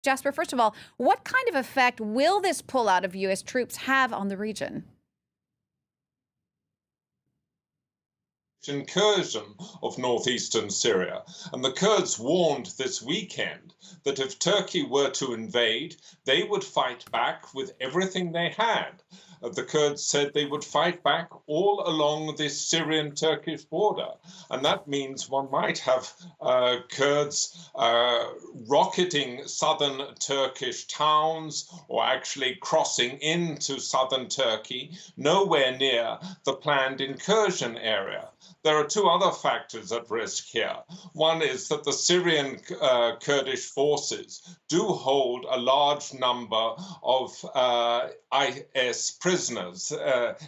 Jasper, first of all, what kind of effect will this pullout of U.S. troops have on the region? Incursion of northeastern Syria. And the Kurds warned this weekend that if Turkey were to invade, they would fight back with everything they had. The Kurds said they would fight back all along the Syrian-Turkish border. And that means one might have Kurds rocketing southern Turkish towns or actually crossing into southern Turkey, nowhere near the planned incursion area. There are two other factors at risk here. One is that the Syrian Kurdish forces do hold a large number of IS prisoners,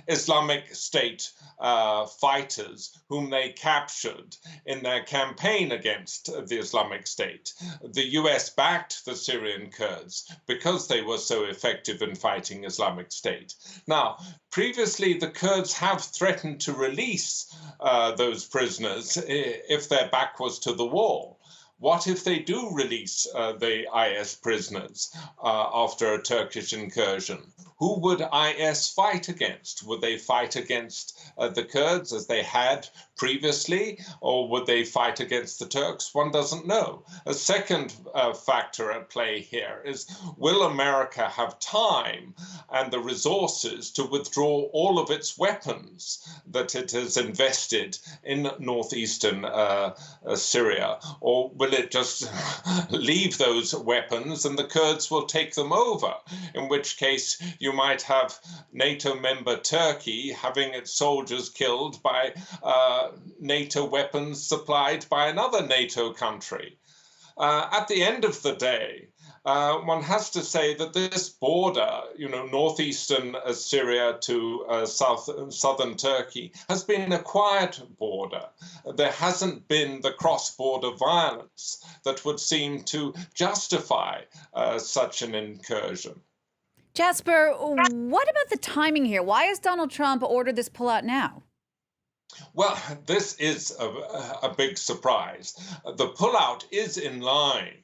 Islamic State fighters, whom they captured in their campaign against the Islamic State. The US backed the Syrian Kurds because they were so effective in fighting Islamic State. Now, previously, the Kurds have threatened to release those prisoners if their back was to the wall. What if they do release the IS prisoners after a Turkish incursion? Who would IS fight against? Would they fight against the Kurds as they had previously, or would they fight against the Turks? One doesn't know. A second factor at play here is, will America have time and the resources to withdraw all of its weapons that it has invested in northeastern Syria? Or will it just leave those weapons and the Kurds will take them over? In which case you might have NATO member Turkey having its soldiers killed by NATO weapons supplied by another NATO country. At the end of the day, one has to say that this border, northeastern Syria to southern Turkey, has been a quiet border. There hasn't been the cross-border violence that would seem to justify such an incursion. Jasper, what about the timing here? Why has Donald Trump ordered this pullout now? Well, this is a big surprise. The pullout is in line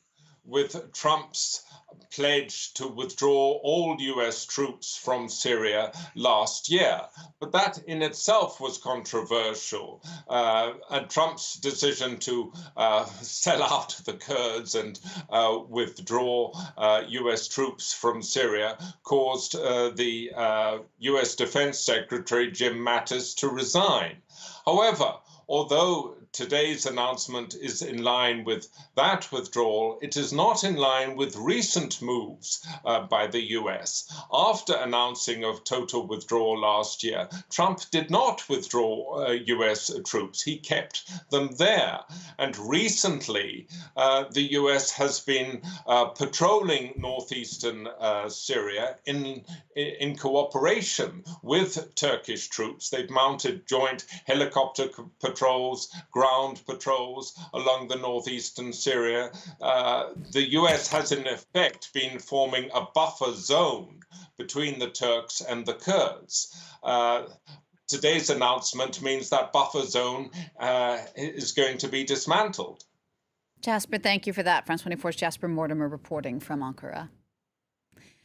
with Trump's pledge to withdraw all US troops from Syria last year. But that in itself was controversial. And Trump's decision to sell out the Kurds and withdraw US troops from Syria caused the US Defense Secretary Jim Mattis to resign. However, although today's announcement is in line with that withdrawal, it is not in line with recent moves by the US. After announcing of total withdrawal last year, Trump did not withdraw US troops. He kept them there. And recently, the US has been patrolling northeastern Syria in cooperation with Turkish troops. They've mounted joint helicopter patrols, ground patrols along the northeastern Syria. The US has in effect been forming a buffer zone between the Turks and the Kurds. Today's announcement means that buffer zone is going to be dismantled. Jasper, thank you for that. France 24's Jasper Mortimer reporting from Ankara.